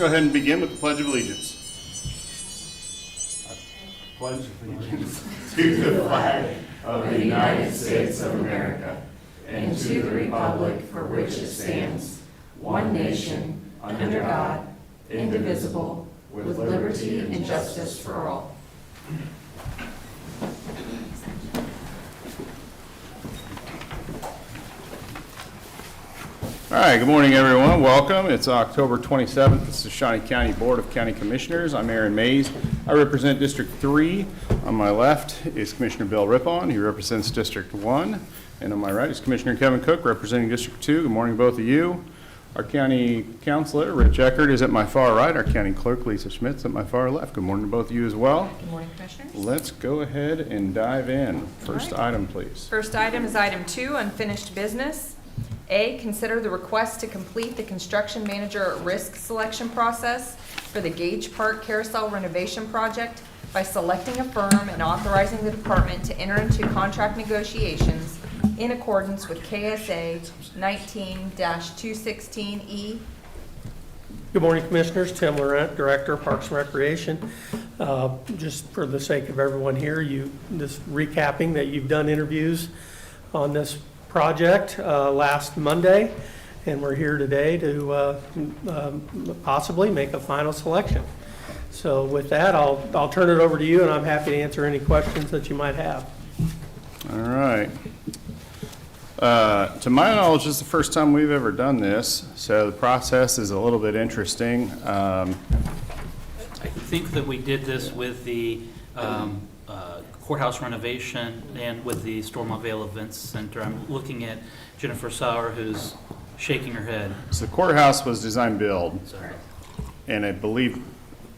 go ahead and begin with the Pledge of Allegiance. Pledge allegiance to the flag of the United States of America and to the republic for which it stands, one nation, under God, indivisible, with liberty and justice for all. All right, good morning, everyone. Welcome. It's October 27th. This is the Shawnee County Board of County Commissioners. I'm Aaron Mays. I represent District 3. On my left is Commissioner Bill Rippon. He represents District 1. And on my right is Commissioner Kevin Cook representing District 2. Good morning, both of you. Our County Councilor, Rich Eckert, is at my far right. Our County Clerk, Lisa Schmitz, at my far left. Good morning to both of you as well. Good morning, Commissioners. Let's go ahead and dive in. First item, please. First item is item 2, unfinished business. A, consider the request to complete the construction manager risk selection process for the Gage Park Carousel renovation project by selecting a firm and authorizing the department to enter into contract negotiations in accordance with KSA 19-216E. Good morning, Commissioners. Tim Laurent, Director, Parks and Recreation. Just for the sake of everyone here, just recapping that you've done interviews on this project last Monday, and we're here today to possibly make a final selection. So with that, I'll turn it over to you, and I'm happy to answer any questions that you might have. All right. To my knowledge, this is the first time we've ever done this, so the process is a little bit interesting. I think that we did this with the courthouse renovation and with the Stormont-Vail Events Center. I'm looking at Jennifer Sauer, who's shaking her head. So the courthouse was design build, Sorry. and I believe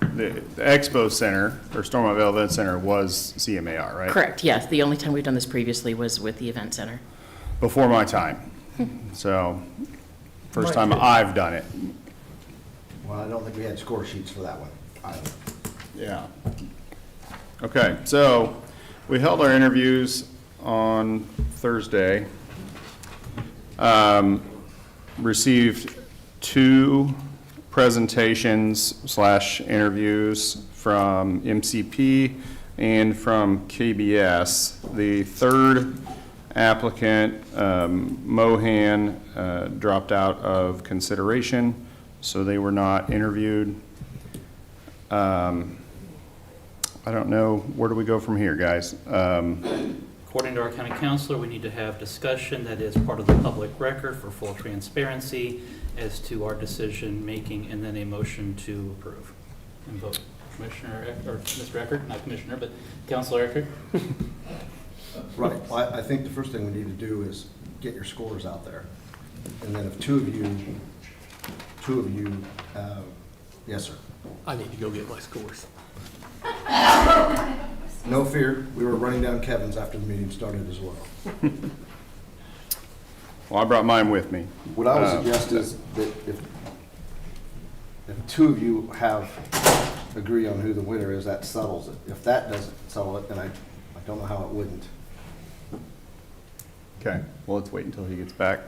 the Expo Center, or Stormont-Vail Event Center, was CMAR, right? Correct, yes. The only time we've done this previously was with the event center. Before my time. So, first time I've done it. Well, I don't think we had score sheets for that one either. Yeah. Okay, so we held our interviews on Thursday. Received 2 presentations / interviews from MCP and from KBS. The third applicant, Mohan, dropped out of consideration, so they were not interviewed. I don't know, where do we go from here, guys? According to our county counselor, we need to have discussion that is part of the public record for full transparency as to our decision making, and then a motion to approve and vote. Commissioner or Mr. Eckert, not Commissioner, but Councilor Eckert. Right. Well, I think the first thing we need to do is get your scores out there. And then if two of you, yes, sir. I need to go get my scores. No fear, we were running down Kevin's after the meeting started as well. Well, I brought mine with me. What I would suggest is that if 2 of you agree on who the winner is, that settles it. If that doesn't settle it, then I don't know how it wouldn't. Okay, well, let's wait until he gets back.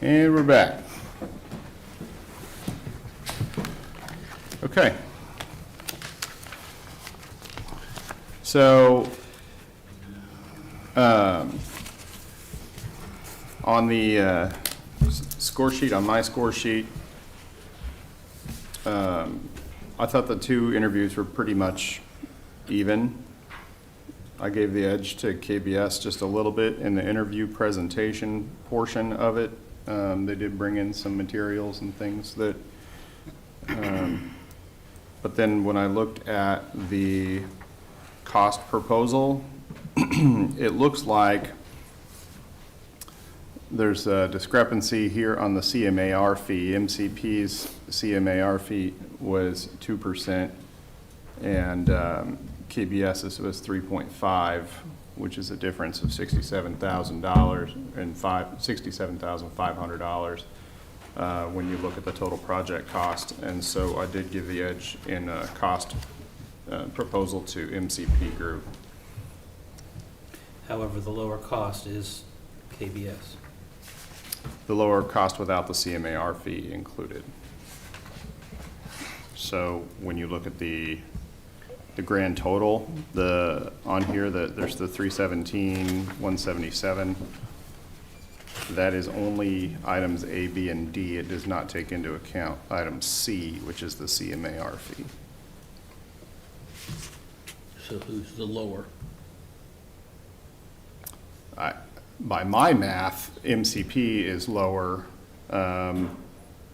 And we're back. Okay. So, on the score sheet, on my score sheet, I thought the two interviews were pretty much even. I gave the edge to KBS just a little bit in the interview presentation portion of it. They did bring in some materials and things that, but then when I looked at the cost proposal, it looks like there's a discrepancy here on the CMAR fee. MCP's CMAR fee was 2%, and KBS's was 3.5, which is a difference of $67,000 and $67,500 when you look at the total project cost. And so I did give the edge in cost proposal to MCP Group. However, the lower cost is KBS. The lower cost without the CMAR fee included. So when you look at the grand total, on here, there's the 317, 177. That is only items A, B, and D. It does not take into account item C, which is the CMAR fee. So who's the lower? By my math, MCP is lower, and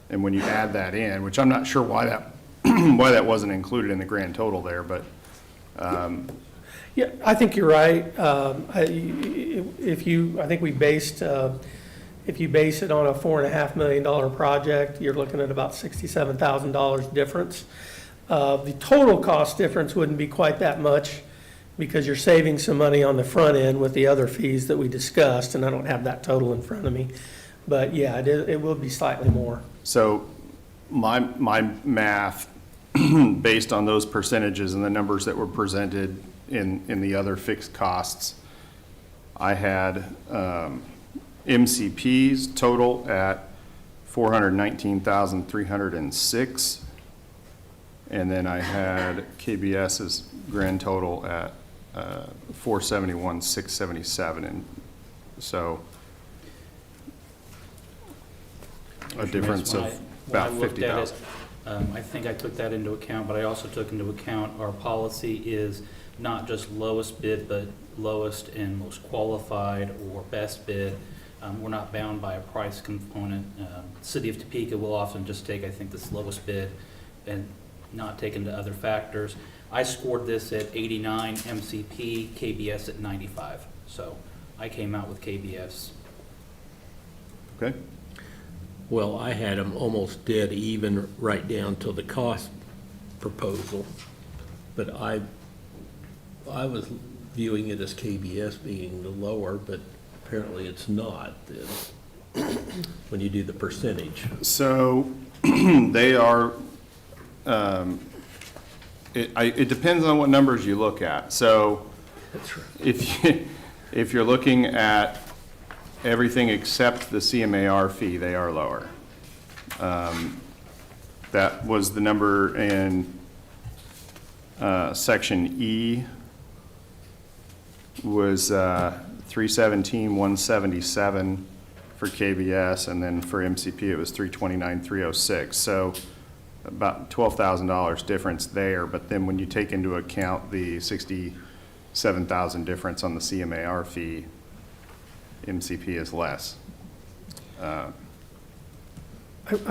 when you add that in, which I'm not sure why that why that wasn't included in the grand total there, but Yeah, I think you're right. I think we based, if you base it on a $4.5 million project, you're looking at about $67,000 difference. The total cost difference wouldn't be quite that much because you're saving some money on the front end with the other fees that we discussed, and I don't have that total in front of me. But yeah, it will be slightly more. so my math, based on those percentages and the numbers that were presented in the other fixed costs, I had MCP's total at $419,306, and then I had KBS's grand total at $471,677, and so a difference of about $50,000. I think I took that into account, but I also took into account our policy is not just lowest bid, but lowest and most qualified or best bid. We're not bound by a price component. City of Topeka will often just take, I think, this lowest bid and not take into other factors. I scored this at 89 MCP, KBS at 95. So I came out with KBS. Okay. Well, I had them almost dead even right down to the cost proposal, but I was viewing it as KBS being the lower, but apparently it's not then, when you do the percentage. So they are, it depends on what numbers you look at. So That's right. if you're looking at everything except the CMAR fee, they are lower. That was the number in section E was 317,177 for KBS, and then for MCP it was 329,306. So about $12,000 difference there. But then when you take into account the $67,000 difference on the CMAR fee, MCP is less. I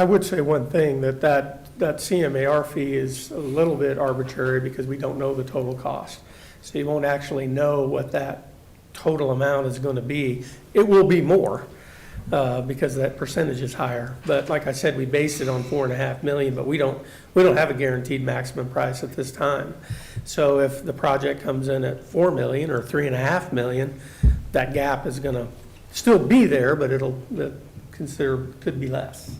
would say one thing, that CMAR fee is a little bit arbitrary because we don't know the total cost. So you won't actually know what that total amount is going to be. It will be more because that percentage is higher. But like I said, we based it on $4.5 million, but we don't have a guaranteed maximum price at this time. So if the project comes in at $4 million or $3.5 million, that gap is going to still be there, but could be less.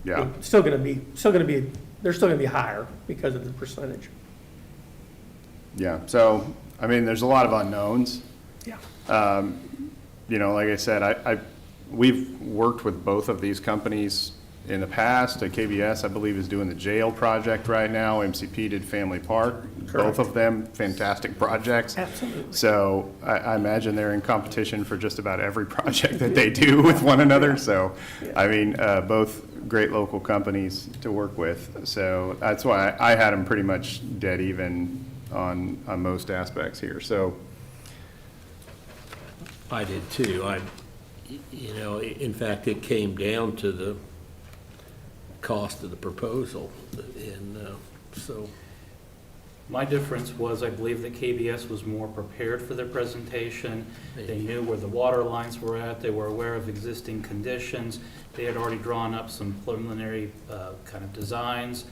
Yeah. They're still going to be higher because of the percentage. Yeah. So, I mean, there's a lot of unknowns. Yeah. You know, like I said, we've worked with both of these companies in the past. KBS, I believe, is doing the jail project right now. MCP did Family Park. Both of them, fantastic projects. Absolutely. So I imagine they're in competition for just about every project that they do with one another. So, I mean, both great local companies to work with. So that's why I had them pretty much dead even on most aspects here. So, I did too. In fact, it came down to the cost of the proposal, and so. My difference was, I believe that KBS was more prepared for their presentation. They knew where the water lines were at. They were aware of existing conditions. They had already drawn up some preliminary kind of designs.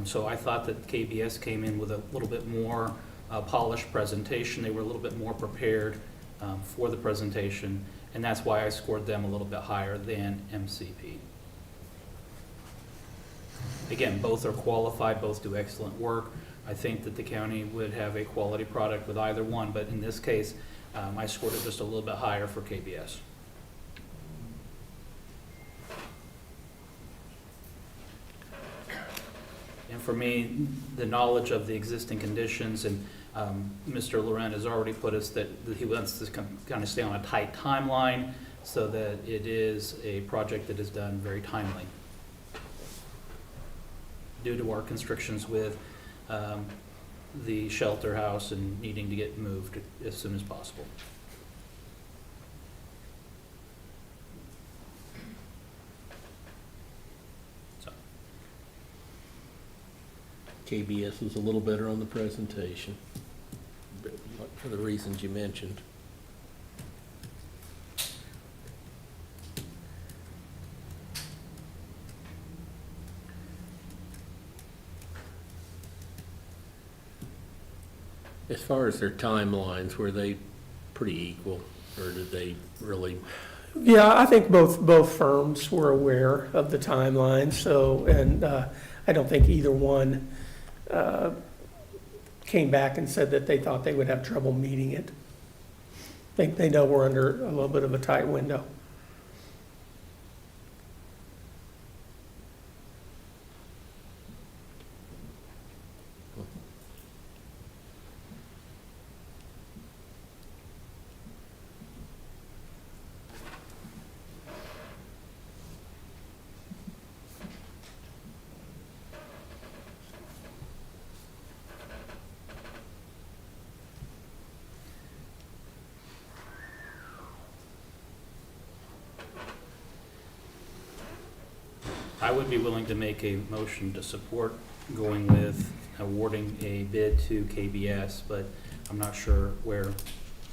So I thought that KBS came in with a little bit more polished presentation. They were a little bit more prepared for the presentation, and that's why I scored them a little bit higher than MCP. Again, both are qualified, both do excellent work. I think that the county would have a quality product with either one, but in this case, I scored it just a little bit higher for KBS. And for me, the knowledge of the existing conditions, and Mr. Laurent has already put us that he wants to kind of stay on a tight timeline so that it is a project that is done very timely due to our constrictions with the shelter house and needing to get moved as soon as possible. So, KBS was a little better on the presentation, but for the reasons you mentioned. As far as their timelines, were they pretty equal, or did they really? Yeah, I think both firms were aware of the timeline, so, and I don't think either one came back and said that they thought they would have trouble meeting it. They know we're under a little bit of a tight window. I would be willing to make a motion to support going with awarding a bid to KBS, but I'm not sure where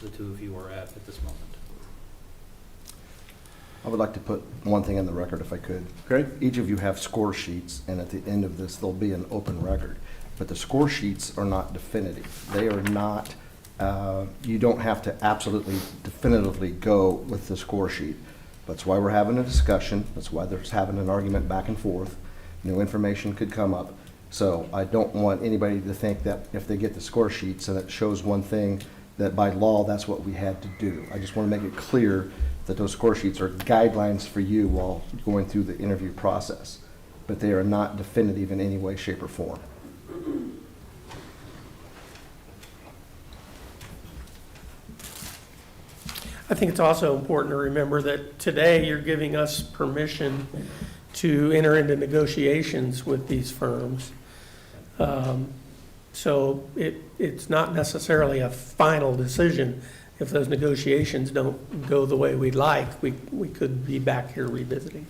the two of you are at this moment. I would like to put one thing in the record if I could. okay? Each of you have score sheets, and at the end of this, there'll be an open record. But the score sheets are not definitive. They are not, you don't have to absolutely definitively go with the score sheet. That's why we're having a discussion. That's why there's having an argument back and forth. New information could come up. So I don't want anybody to think that if they get the score sheets and it shows one thing, that by law, that's what we had to do. I just want to make it clear that those score sheets are guidelines for you while going through the interview process, but they are not definitive in any way, shape, or form. I think it's also important to remember that today you're giving us permission to enter into negotiations with these firms. So it's not necessarily a final decision. If those negotiations don't go the way we'd like, we could be back here revisiting.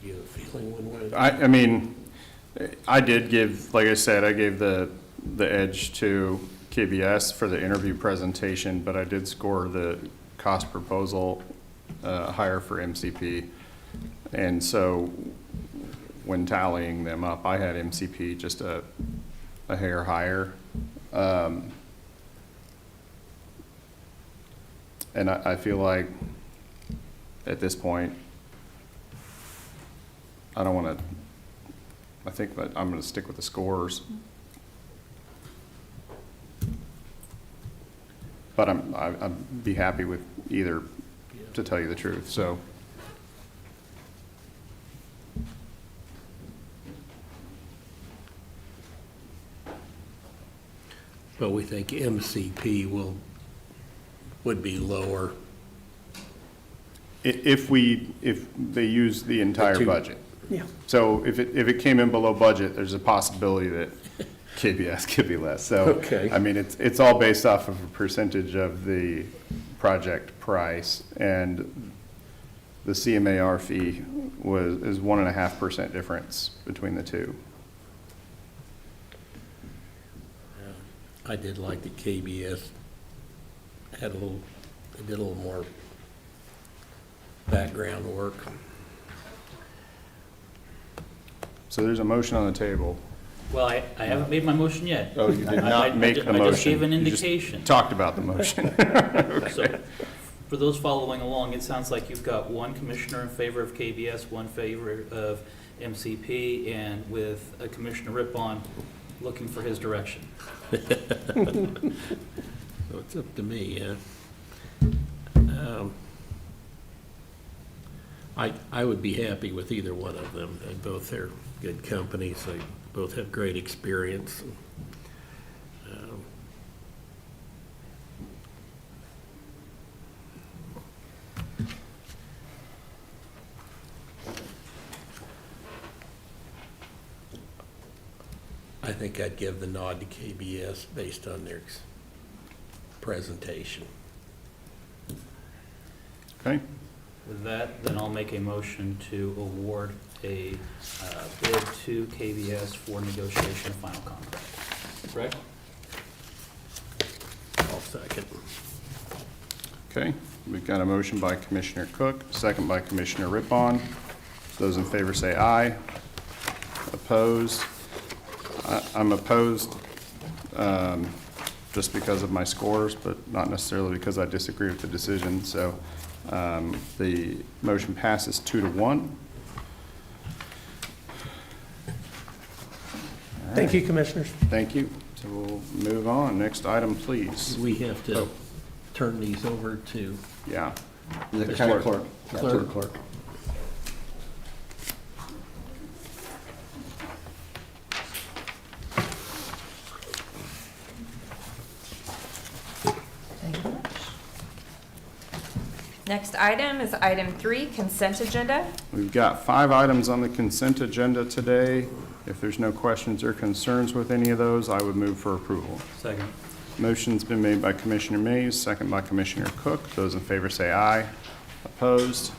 You have a feeling one way? I mean, I did give, like I said, I gave the edge to KBS for the interview presentation, but I did score the cost proposal higher for MCP. And so when tallying them up, I had MCP just a hair higher. And I feel like at this point, I don't want to, I think that I'm going to stick with the scores. But I'd be happy with either, to tell you the truth, so. But we think MCP would be lower. If they use the entire two. budget. Yeah. So if it came in below budget, there's a possibility that KBS could be less. So, Okay. I mean, it's all based off of a percentage of the project price, and the CMAR fee is 1.5% difference between the two. I did like that KBS they did a little more background work. So there's a motion on the table. Well, I haven't made my motion yet. Oh, you did I- not I- make the motion. I just gave an You just indication. talked about the motion. So, for those following along, it sounds like you've got one commissioner in favor of KBS, one favor of MCP, and with Commissioner Rippon looking for his direction. So it's up to me, yeah. I would be happy with either one of them. They both are good companies. They both have great experience. I think I'd give the nod to KBS based on their presentation. Okay, With that, then I'll make a motion to award a bid to KBS for negotiation of final contract. Correct? I'll second. okay. We've got a motion by Commissioner Cook, second by Commissioner Rippon. Those in favor say aye. Opposed? I'm opposed just because of my scores, but not necessarily because I disagree with the decision. So the motion passes 2-1. Thank you, Commissioners. Thank you. So we'll move on. Next item, please. We have to turn these over to Yeah. The county clerk. Yeah, to the Clerk. clerk. Next item is item 3, consent agenda. We've got 5 items on the consent agenda today. If there's no questions or concerns with any of those, I would move for approval. Second. Motion's been made by Commissioner Mays, second by Commissioner Cook. Those in favor say aye. Opposed?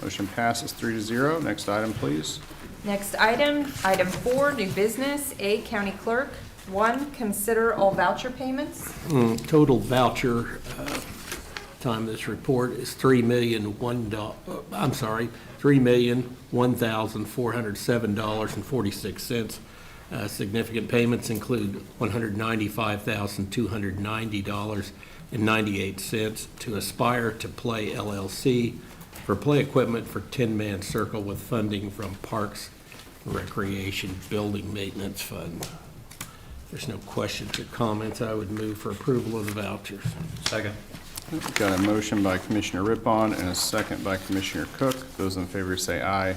Motion passes 3-0. Next item, please. Next item, item 4, new business. A, county clerk. 1, consider all voucher payments. total voucher time of this report is $3,001,407.46. Significant payments include $195,290.98 to Aspire to Play LLC for play equipment for 10-man circle with funding from Parks and Recreation Building Maintenance Fund. If there's no questions or comments, I would move for approval of the vouchers. Second. We've got a motion by Commissioner Rippon and a second by Commissioner Cook. Those in favor say aye.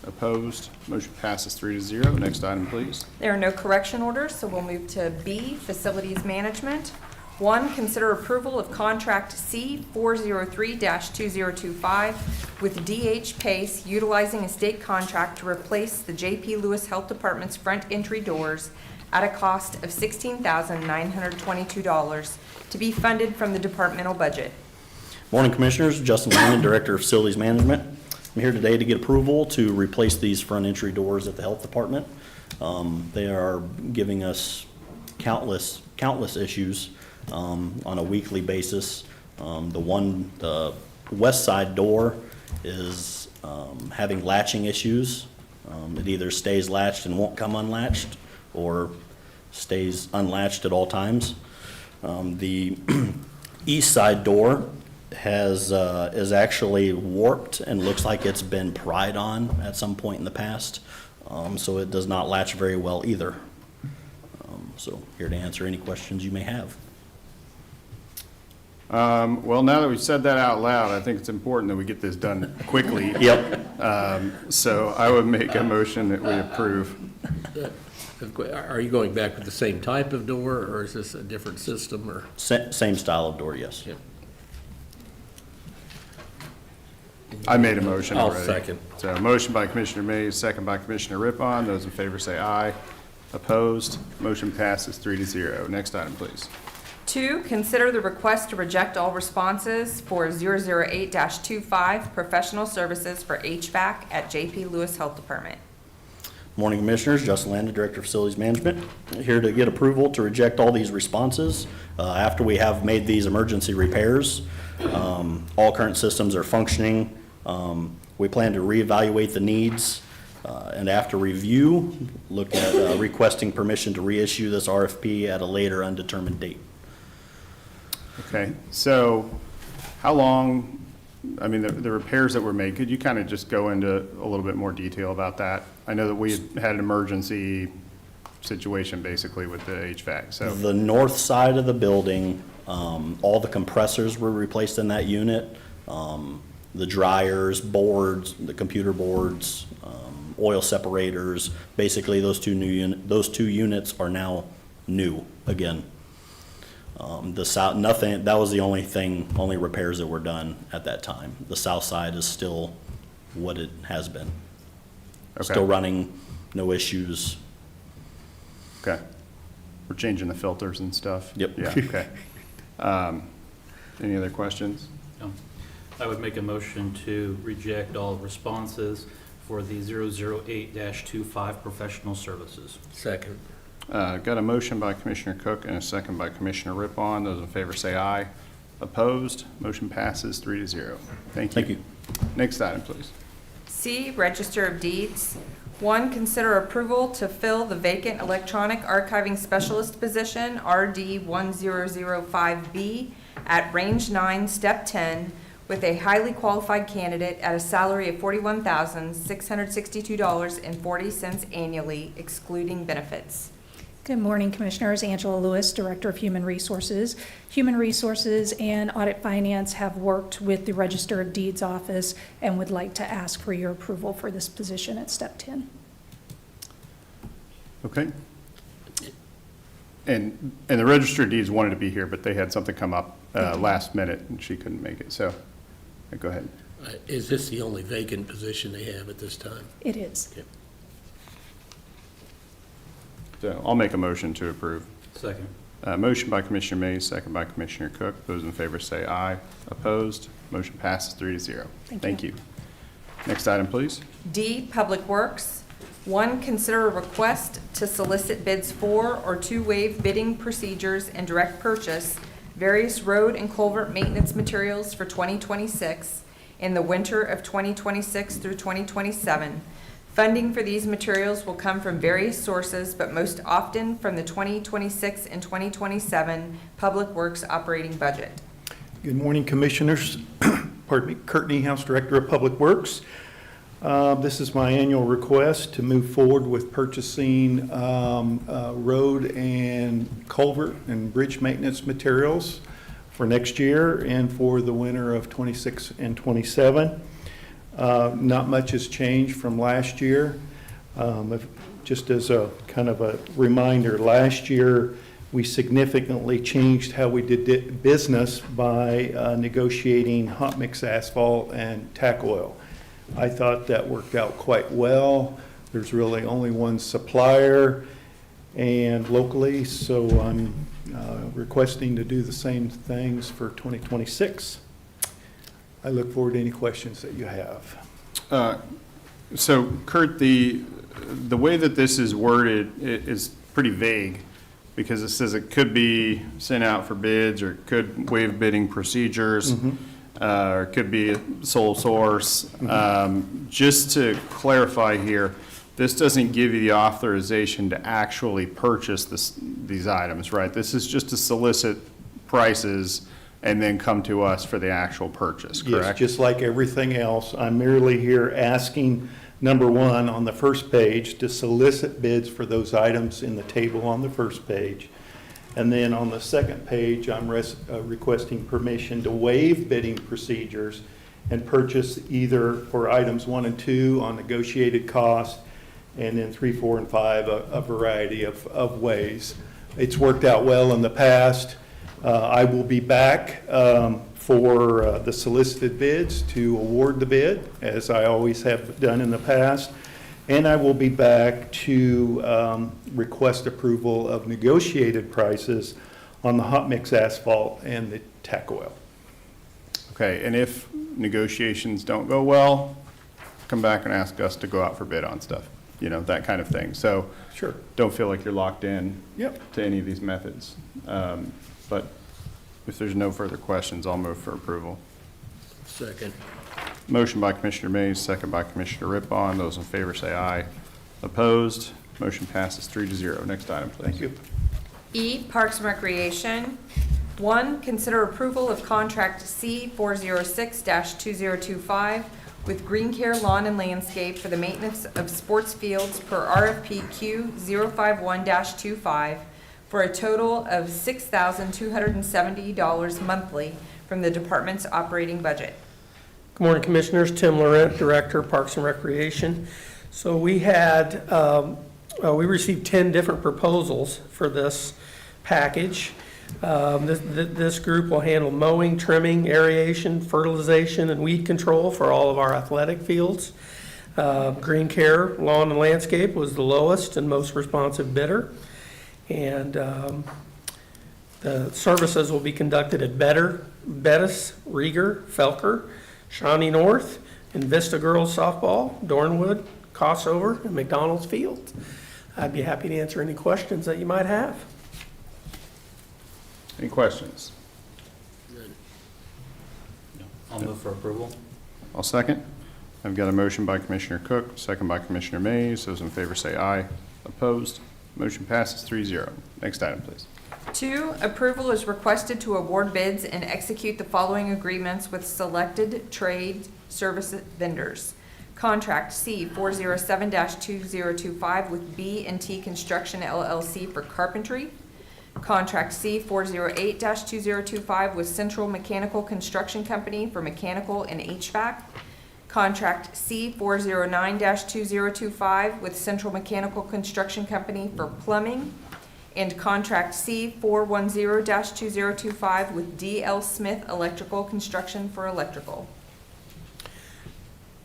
Opposed? Motion passes 3-0. Next item, please. There are no correction orders, so we'll move to B, facilities management. 1, consider approval of contract C 403-2025 with DH Pace utilizing a state contract to replace the J.P. Lewis Health Department's front entry doors at a cost of $16,922 to be funded from the departmental budget. Morning, Commissioners. Justin Lannon, Director of Facilities Management. I'm here today to get approval to replace these front entry doors at the Health Department. They are giving us countless issues on a weekly basis. The west side door is having latching issues. It either stays latched and won't come unlatched, or stays unlatched at all times. The east side door is actually warped and looks like it's been pried on at some point in the past. so it does not latch very well either. So here to answer any questions you may have. Well, now that we've said that out loud, I think it's important that we get this done quickly. Yep. So I would make a motion that we approve. Are you going back with the same type of door, or is this a different system, or? Same style of door, yes. Yeah. I made a motion I'll already. second. So a motion by Commissioner Mays, second by Commissioner Rippon. Those in favor say aye. Opposed? Motion passes 3-0. Next item, please. 2, consider the request to reject all responses for 008-25 professional services for HVAC at JP Lewis Health Department. Morning, Commissioners. Justin Landon, Director of Facilities Management, here to get approval to reject all these responses. After we have made these emergency repairs, all current systems are functioning. We plan to reevaluate the needs, and after review, look at requesting permission to reissue this RFP at a later undetermined date. Okay, so how long, I mean, the repairs that were made, could you kind of just go into a little bit more detail about that? I know that we had an emergency situation basically with the HVAC, so. The north side of the building, all the compressors were replaced in that unit. The dryers, boards, the computer boards, oil separators, basically those two units are now new again. The south, nothing, that was the only repairs that were done at that time. The south side is still what it has been. Okay. Still running, no issues. Okay. We're changing the filters and stuff? Yep. Yeah, okay. Any other questions? No. I would make a motion to reject all responses for the 008-25 professional services. Second. Got a motion by Commissioner Cook and a second by Commissioner Rippon. Those in favor say aye. Opposed? Motion passes 3-0. Thank you. Thank you. Next item, please. C, Register of Deeds. 1, consider approval to fill the vacant electronic archiving specialist position, RD 1005B, at Range 9, Step 10, with a highly qualified candidate at a salary of $41,662.40 annually, excluding benefits. Good morning, Commissioners. Angela Lewis, Director of Human Resources. Human Resources and Audit Finance have worked with the Register of Deeds Office and would like to ask for your approval for this position at Step 10. Okay. And the Register of Deeds wanted to be here, but they had something come up last minute and she couldn't make it. So go ahead. Is this the only vacant position they have at this time? It is. Yep. So I'll make a motion to approve. Second. Motion by Commissioner Mays, second by Commissioner Cook. Those in favor say aye. Opposed? Motion passes 3-0. Thank you. Next item, please. D, Public Works. 1, consider a request to solicit bids for or to waive bidding procedures and direct purchase various road and culvert maintenance materials for 2026 in the winter of 2026 through 2027. Funding for these materials will come from various sources, but most often from the 2026 and 2027 Public Works operating budget. Good morning, Commissioners. Pardon me, Kurt Niehaus, Director of Public Works. This is my annual request to move forward with purchasing road and culvert and bridge maintenance materials for next year and for the winter of 26 and 27. Not much has changed from last year. Just as a kind of a reminder, last year we significantly changed how we did business by negotiating hot mix asphalt and tack oil. I thought that worked out quite well. There's really only one supplier and locally, so I'm requesting to do the same things for 2026. I look forward to any questions that you have. So Kurt, the way that this is worded is pretty vague because it says it could be sent out for bids or it could waive bidding procedures. Or it could be a sole source. Just to clarify here, this doesn't give you the authorization to actually purchase these items, right? This is just to solicit prices and then come to us for the actual purchase, correct? Yes, just like everything else. I'm merely here asking number one, on the first page, to solicit bids for those items in the table on the first page. And then on the second page, I'm requesting permission to waive bidding procedures and purchase either for items 1 and 2 on negotiated cost, and then 3, 4, and 5, a variety of ways. It's worked out well in the past. I will be back for the solicited bids to award the bid, as I always have done in the past. And I will be back to request approval of negotiated prices on the hot mix asphalt and the tack oil. Okay, and if negotiations don't go well, come back and ask us to go out for bid on stuff, you know, that kind of thing. So Sure. don't feel like you're locked in Yep. to any of these methods. But if there's no further questions, I'll move for approval. Second. Motion by Commissioner Mays, second by Commissioner Rippon. Those in favor say aye. Opposed? Motion passes 3-0. Next item, please. Thank you. E, Parks and Recreation. 1, consider approval of contract C406-2025 with Green Care Lawn and Landscape for the maintenance of sports fields per RFP Q051-25 for a total of $6,270 monthly from the department's operating budget. Good morning, Commissioners. Tim Laurent, Director, Parks and Recreation. So we received 10 different proposals for this package. This group will handle mowing, trimming, aeration, fertilization, and weed control for all of our athletic fields. Green Care Lawn and Landscape was the lowest and most responsive bidder. And the services will be conducted at Bettis, Rieger, Felker, Shawnee North, and Vista Girls Softball, Dornwood, Crossover, and McDonald's Field. I'd be happy to answer any questions that you might have. Any questions? No. I'll move for approval. I'll second. I've got a motion by Commissioner Cook, second by Commissioner Mays. Those in favor say aye. Opposed? Motion passes 3-0. Next item, please. 2, approval is requested to award bids and execute the following agreements with selected trade service vendors. Contract C407-2025 with B&T Construction LLC for carpentry. Contract C408-2025 with Central Mechanical Construction Company for mechanical and HVAC. Contract C409-2025 with Central Mechanical Construction Company for plumbing. And contract C410-2025 with D.L. Smith Electrical Construction for electrical.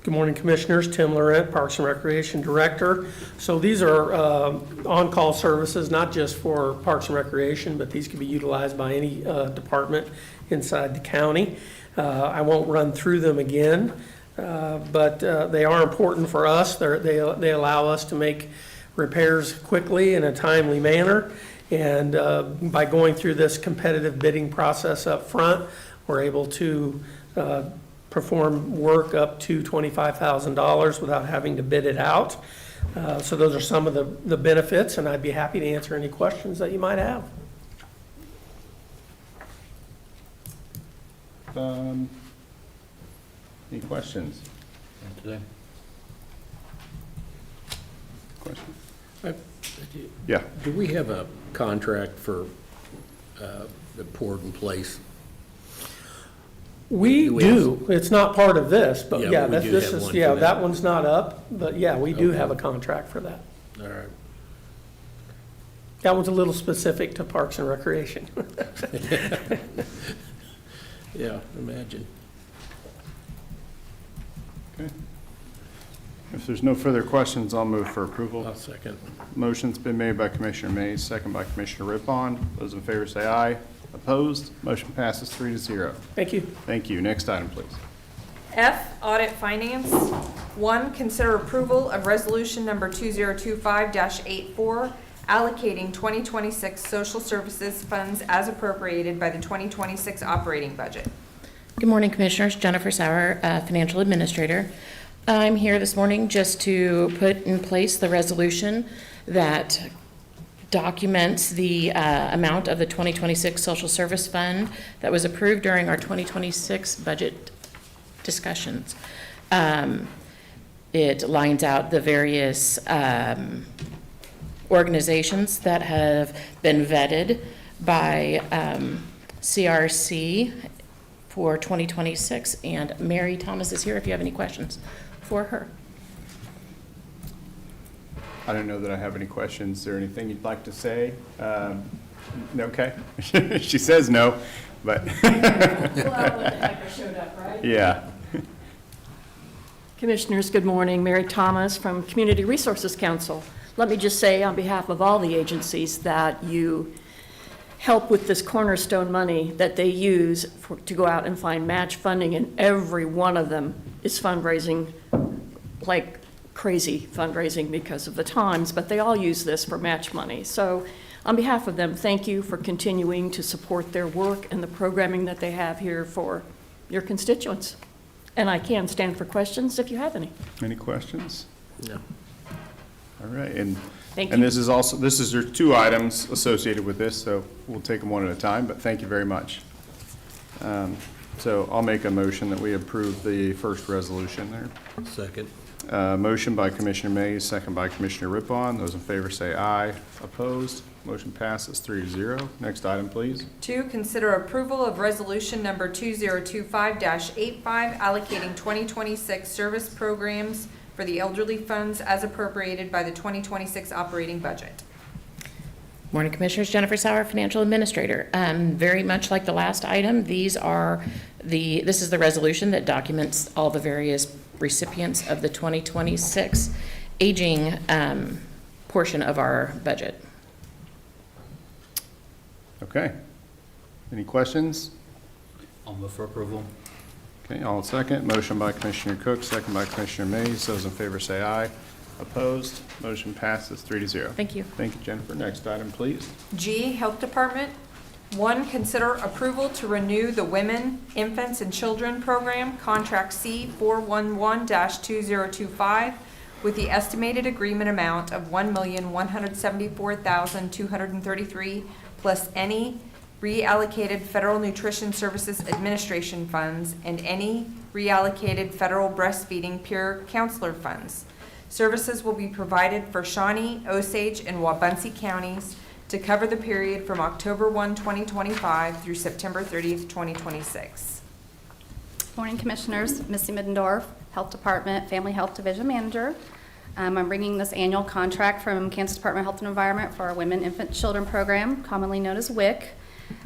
Good morning, Commissioners. Tim Laurent, Parks and Recreation Director. So these are on-call services, not just for Parks and Recreation, but these can be utilized by any department inside the county. I won't run through them again, but they are important for us. They allow us to make repairs quickly in a timely manner. And by going through this competitive bidding process up front, we're able to perform work up to $25,000 without having to bid it out. So those are some of the benefits, and I'd be happy to answer any questions that you might have. Any questions? And today. Questions? Yeah. Yeah. Do we have a contract for the poured in place? We Do we have do. It's not part of this, but Yeah, yeah, but we do this have is, one yeah, for that that. one's not up, but yeah, we do Okay. have a contract for that. All right. That one's a little specific to Parks and Recreation. Yeah, imagine. Okay. If there's no further questions, I'll move for approval. I'll second. Motion's been made by Commissioner Mays, second by Commissioner Rippon. Those in favor say aye. Opposed? Motion passes 3-0. Thank you. Thank you. Next item, please. F, Audit Finance. 1, consider approval of resolution number 2025-84, allocating 2026 social services funds as appropriated by the 2026 operating budget. Good morning, Commissioners. Jennifer Sauer, Financial Administrator. I'm here this morning just to put in place the resolution that documents the amount of the 2026 Social Service Fund that was approved during our 2026 budget discussions. It lines out the various organizations that have been vetted by CRC for 2026, and Mary Thomas is here if you have any questions for her. I don't know that I have any questions. Is there anything you'd like to say? Okay. She says no, but. Yeah. Commissioners, good morning. Mary Thomas from Community Resources Council. Let me just say on behalf of all the agencies that you help with this cornerstone money that they use to go out and find match funding, and every one of them is fundraising like crazy fundraising because of the times, but they all use this for match money. So on behalf of them, thank you for continuing to support their work and the programming that they have here for your constituents. And I can stand for questions if you have any. Any questions? No. All right, and Thank and you. this is there are 2 items associated with this, so we'll take them one at a time, but thank you very much. So I'll make a motion that we approve the first resolution there. Second. Motion by Commissioner Mays, second by Commissioner Rippon. Those in favor say aye. Opposed? Motion passes 3-0. Next item, please. 2, consider approval of resolution number 2025-85, allocating 2026 service programs for the elderly funds as appropriated by the 2026 operating budget. Morning, Commissioners. Jennifer Sauer, Financial Administrator. Very much like the last item, this is the resolution that documents all the various recipients of the 2026 aging portion of our budget. Okay. Any questions? I'll move for approval. Okay, all in second. Motion by Commissioner Cook, second by Commissioner Mays. Those in favor say aye. Opposed? Motion passes 3-0. Thank you. Thank you, Jennifer. Next item, please. G, Health Department. 1, consider approval to renew the Women, Infants, and Children Program, Contract C 411-2025, with the estimated agreement amount of $1,174,233 plus any reallocated Federal Nutrition Services Administration funds and any reallocated federal breastfeeding peer counselor funds. Services will be provided for Shawnee, Osage, and Wabaunsee counties to cover the period from October 1, 2025 through September 30th, 2026. Morning, Commissioners. Missy Middendorf, Health Department, Family Health Division Manager. I'm bringing this annual contract from Kansas Department of Health and Environment for our Women, Infant, Children Program, commonly known as WIC.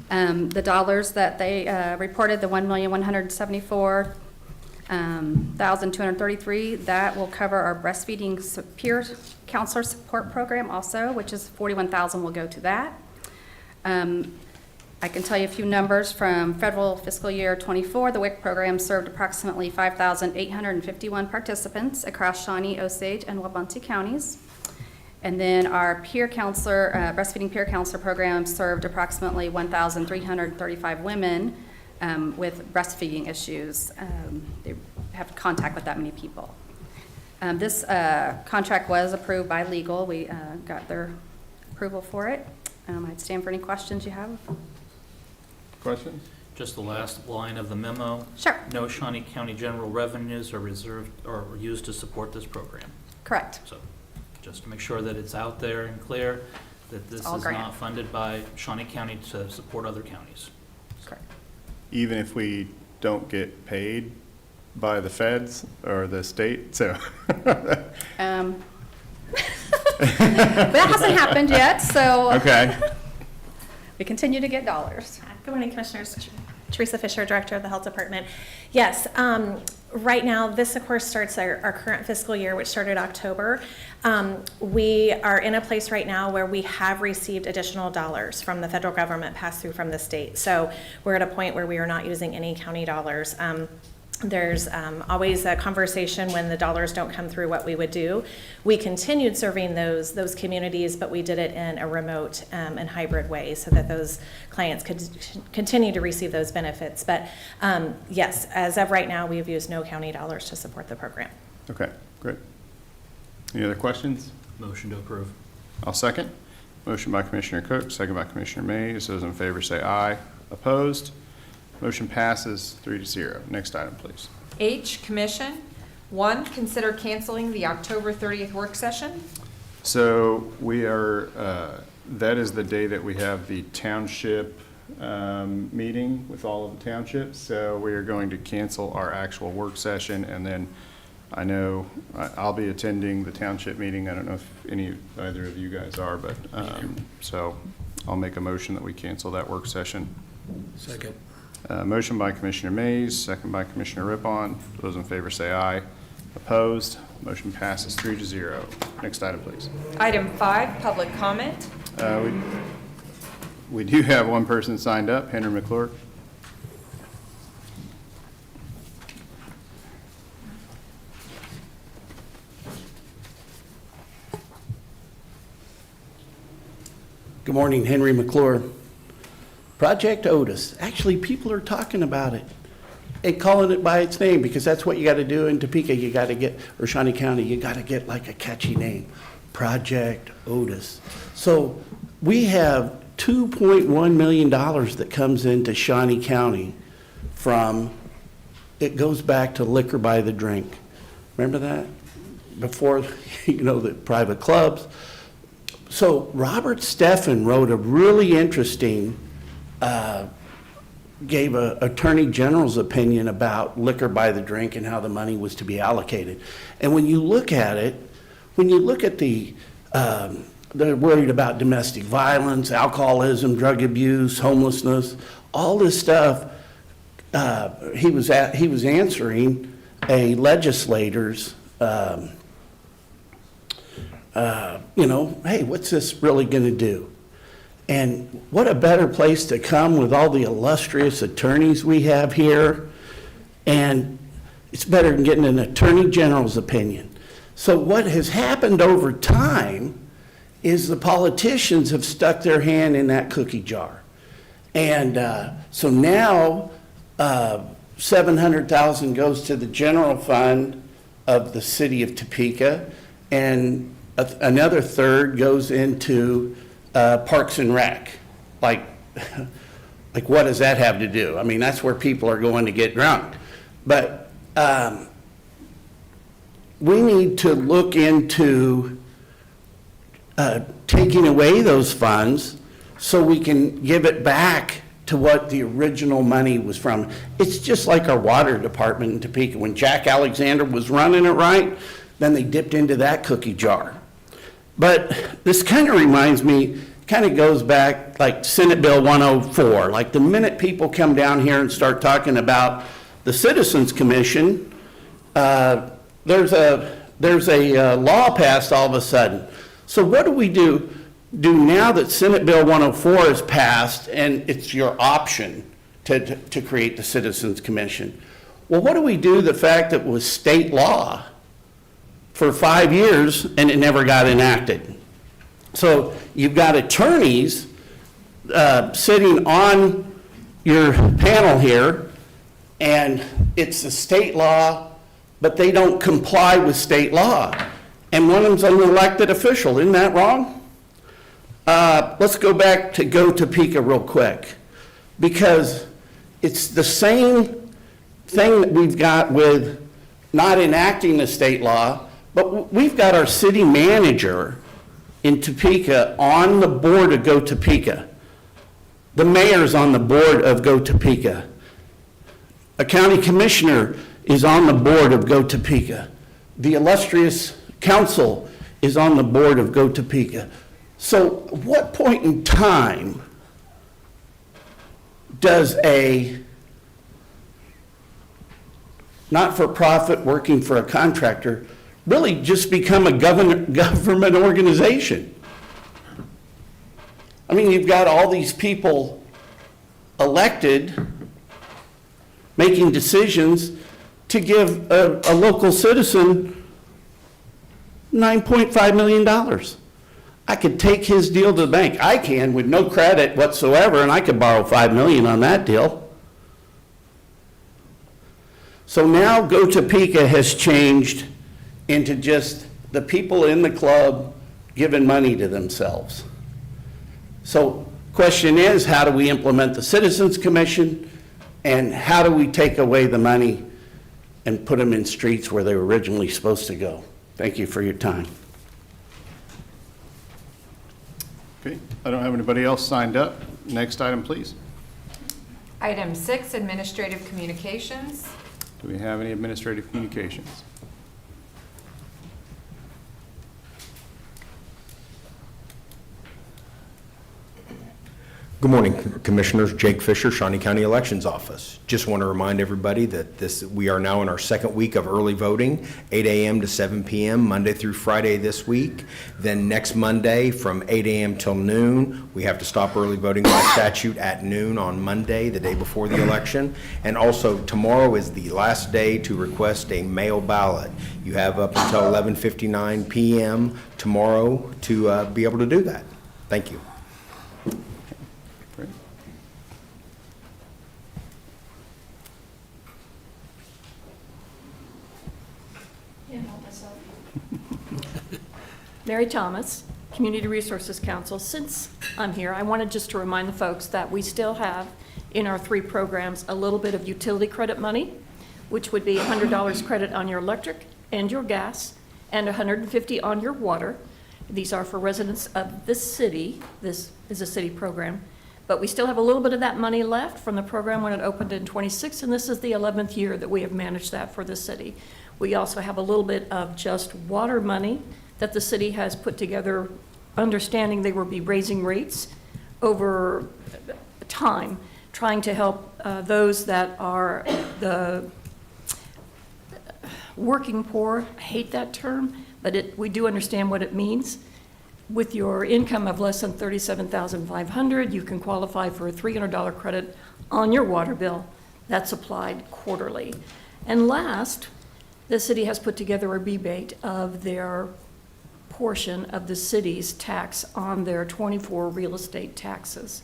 The dollars that they reported, the $1,174,233, that will cover our breastfeeding peer counselor support program also, which is $41,000 will go to that. I can tell you a few numbers from federal fiscal year 24. The WIC program served approximately 5,851 participants across Shawnee, Osage, and Wabaunsee counties. And then our peer counselor, breastfeeding peer counselor program served approximately 1,335 women with breastfeeding issues. They have contact with that many people. This contract was approved by legal. We got their approval for it. I'd stand for any questions you have. Questions? Just the last line of the memo. Sure. No Shawnee County general revenues are reserved or used to support this program. Correct. So just to make sure that it's out there and clear that this all is grant. not funded by Shawnee County to support other counties. Correct. Even if we don't get paid by the feds or the state, so. That hasn't happened yet, so Okay. we continue to get dollars. Good morning, Commissioners. Teresa Fisher, Director of the Health Department. Yes, right now, this of course starts our current fiscal year, which started October. We are in a place right now where we have received additional dollars from the federal government passed through from the state. So we're at a point where we are not using any county dollars. There's always a conversation when the dollars don't come through what we would do. We continued serving those communities, but we did it in a remote and hybrid way so that those clients could continue to receive those benefits. But yes, as of right now, we have used no county dollars to support the program. Okay, great. Any other questions? Motion to approve. I'll second. Motion by Commissioner Cook, second by Commissioner Mays. Those in favor say aye. Opposed? Motion passes 3-0. Next item, please. H, Commission. 1, consider canceling the October 30th work session. So we are, that is the day that we have the township meeting with all of the townships. So we are going to cancel our actual work session, and then I know I'll be attending the township meeting. I don't know if either of you guys are, but so I'll make a motion that we cancel that work session. Second. Motion by Commissioner Mays, second by Commissioner Rippon. Those in favor say aye. Opposed? Motion passes 3-0. Next item, please. Item 5, public comment. We do have one person signed up, Henry McClure. Good morning, Henry McClure. Project Otis. Actually, people are talking about it and calling it by its name because that's what you got to do in Topeka. You got to get, or Shawnee County, you got to get like a catchy name, Project Otis. So we have $2.1 million that comes into Shawnee County from, it goes back to liquor by the drink. Remember that? Before, the private clubs. So Robert Steffen wrote a really interesting, gave an attorney general's opinion about liquor by the drink and how the money was to be allocated. And when you look at it, they're worried about domestic violence, alcoholism, drug abuse, homelessness, all this stuff. He was answering a legislator's, hey, what's this really going to do? And what a better place to come with all the illustrious attorneys we have here. And it's better than getting an attorney general's opinion. So what has happened over time is the politicians have stuck their hand in that cookie jar. And so now $700,000 goes to the general fund of the city of Topeka, and another third goes into Parks and Rec. Like what does that have to do? I mean, that's where people are going to get drunk. But we need to look into taking away those funds so we can give it back to what the original money was from. It's just like our water department in Topeka. When Jack Alexander was running it right, then they dipped into that cookie jar. But this kind of reminds me, kind of goes back like Senate Bill 104. Like the minute people come down here and start talking about the Citizens Commission, there's a law passed all of a sudden. So what do we do now that Senate Bill 104 is passed and it's your option to create the Citizens Commission? Well, what do we do the fact that it was state law for 5 years and it never got enacted? So you've got attorneys sitting on your panel here, and it's a state law, but they don't comply with state law. And one of them's an elected official. Isn't that wrong? Let's go back to Go Topeka real quick, because it's the same thing that we've got with not enacting the state law, but we've got our city manager in Topeka on the board of Go Topeka. The mayor's on the board of Go Topeka. A county commissioner is on the board of Go Topeka. The illustrious council is on the board of Go Topeka. So what point in time does a not-for-profit working for a contractor really just become a government organization? I mean, you've got all these people elected making decisions to give a local citizen $9.5 million. I could take his deal to the bank. I can with no credit whatsoever, and I could borrow $5 million on that deal. So now Go Topeka has changed into just the people in the club giving money to themselves. So question is, how do we implement the Citizens Commission, and how do we take away the money and put them in streets where they were originally supposed to go. Thank you for your time. Okay, I don't have anybody else signed up. Next item, please. Item 6, administrative communications. Do we have any administrative communications? Good morning, Commissioners. Jake Fisher, Shawnee County Elections Office. Just want to remind everybody that we are now in our second week of early voting, 8 a.m. to 7 p.m., Monday through Friday this week. Then next Monday from 8 a.m. till noon, we have to stop early voting by statute at noon on Monday, the day before the election. And also, tomorrow is the last day to request a mail ballot. You have up until 11:59 p.m. tomorrow to be able to do that. Thank you. Great. Mary Thomas, Community Resources Council. Since I'm here, I wanted just to remind the folks that we still have in our 3 programs a little bit of utility credit money, which would be $100 credit on your electric and your gas, and $150 on your water. These are for residents of this city. This is a city program. But we still have a little bit of that money left from the program when it opened in '26, and this is the 11th year that we have managed that for the city. We also have a little bit of just water money that the city has put together, understanding they will be raising rates over time, trying to help those that are the working poor. I hate that term, but we do understand what it means. With your income of less than $37,500, you can qualify for a $300 credit on your water bill. That's applied quarterly. And last, the city has put together a rebate of their portion of the city's tax on their 24 real estate taxes.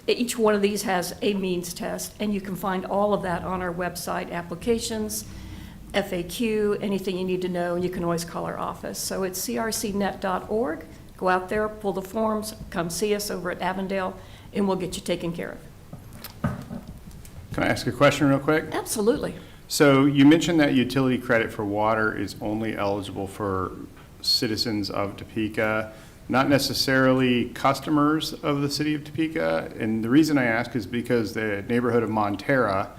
Each one of these has a means test, and you can find all of that on our website, applications, FAQ, anything you need to know, and you can always call our office. So it's crcnet.org. Go out there, pull the forms, come see us over at Avondale, and we'll get you taken care of. Can I ask a question real quick? Absolutely. So you mentioned that utility credit for water is only eligible for citizens of Topeka, not necessarily customers of the city of Topeka. And the reason I ask is because the neighborhood of Montera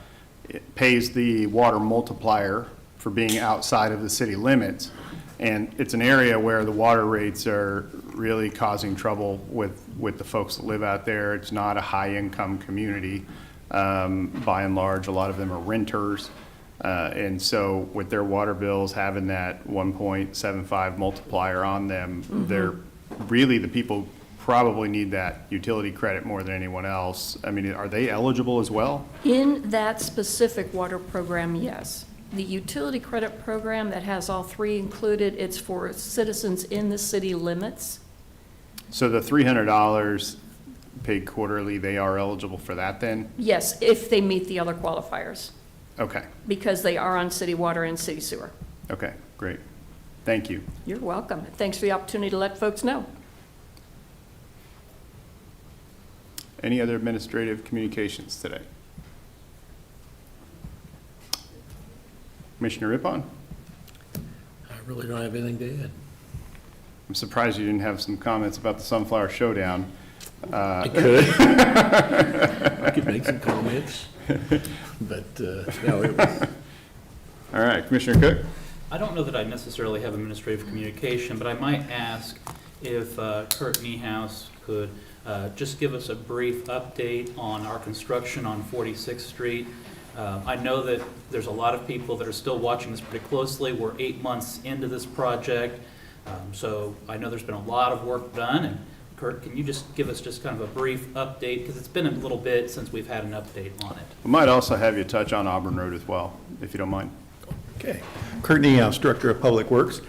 pays the water multiplier for being outside of the city limits. And it's an area where the water rates are really causing trouble with the folks that live out there. It's not a high-income community. By and large, a lot of them are renters. And so with their water bills having that 1.75 multiplier on them, they're really the people probably need that utility credit more than anyone else. I mean, are they eligible as well? In that specific water program, yes. The utility credit program that has all 3 included, it's for citizens in the city limits. So the $300 paid quarterly, they are eligible for that then? Yes, if they meet the other qualifiers, Okay, because they are on city water and city sewer. okay, great. Thank you. You're welcome. Thanks for the opportunity to let folks know. Any other administrative communications today? Commissioner Rippon? I really don't have anything to add. I'm surprised you didn't have some comments about the Sunflower Showdown. I could. I could make some comments, but no, it was. All right, Commissioner Cook? I don't know that I necessarily have administrative communication, but I might ask if Kurt Niehaus could just give us a brief update on our construction on 46th Street. I know that there's a lot of people that are still watching this pretty closely. We're 8 months into this project, so I know there's been a lot of work done. And Kurt, can you just give us just kind of a brief update? Because it's been a little bit since we've had an update on it. We might also have you touch on Auburn Road as well, if you don't mind. Okay. Kurt Niehaus, Director of Public Works.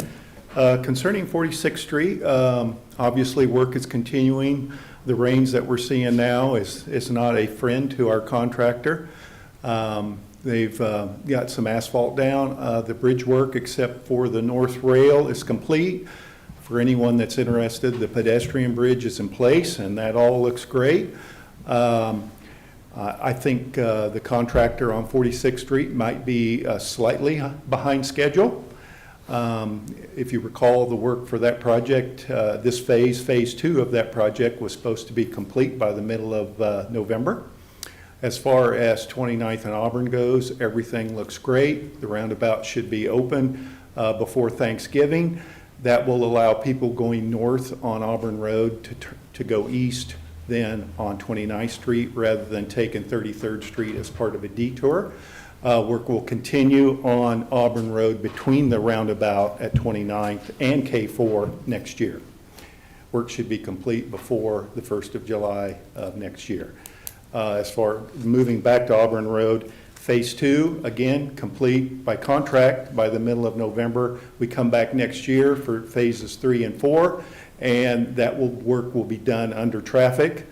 Concerning 46th Street, obviously work is continuing. The rains that we're seeing now is not a friend to our contractor. They've got some asphalt down. The bridge work, except for the north rail, is complete. For anyone that's interested, the pedestrian bridge is in place, and that all looks great. I think the contractor on 46th Street might be slightly behind schedule. If you recall the work for that project, this phase 2 of that project was supposed to be complete by the middle of November. As far as 29th and Auburn goes, everything looks great. The roundabout should be open before Thanksgiving. That will allow people going north on Auburn Road to go east then on 29th Street rather than taking 33rd Street as part of a detour. Work will continue on Auburn Road between the roundabout at 29th and K4 next year. Work should be complete before the 1st of July of next year. As far moving back to Auburn Road, Phase 2, again, complete by contract by the middle of November. We come back next year for phases 3 and 4, and that work will be done under traffic,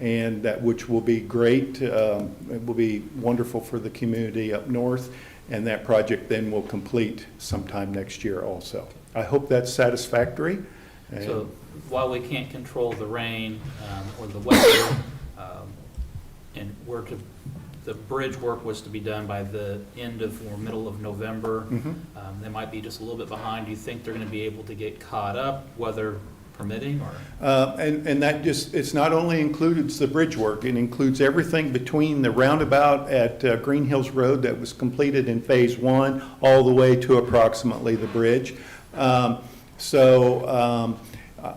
and which will be great. It will be wonderful for the community up north, and that project then will complete sometime next year also. I hope that's satisfactory. So while we can't control the rain or the weather, and the bridge work was to be done by the end of or middle of November, they might be just a little bit behind. Do you think they're going to be able to get caught up, weather permitting, or? And that it's not only includes the bridge work, it includes everything between the roundabout at Green Hills Road that was completed in phase 1 all the way to approximately the bridge.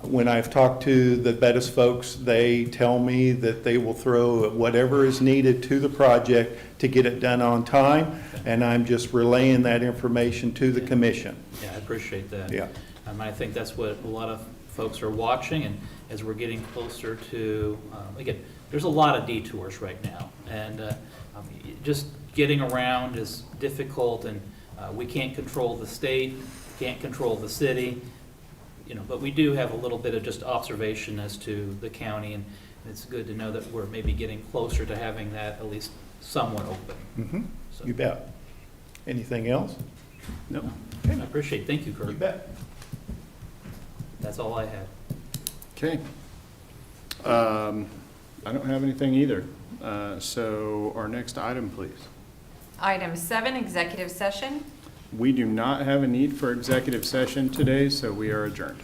When I've talked to the Bettis folks, they tell me that they will throw whatever is needed to the project to get it done on time, and I'm just relaying that information to the commission. Yeah, I appreciate that. Yeah. I think that's what a lot of folks are watching, and as we're getting closer to, again, there's a lot of detours right now, and just getting around is difficult, and we can't control the state, can't control the city, but we do have a little bit of just observation as to the county, and it's good to know that we're maybe getting closer to having that at least somewhat open. So, You bet. Anything else? no, I appreciate it. Thank you, Kurt. You bet. That's all I had. Okay. I don't have anything either. So our next item, please. Item 7, executive session. We do not have a need for executive session today, so we are adjourned.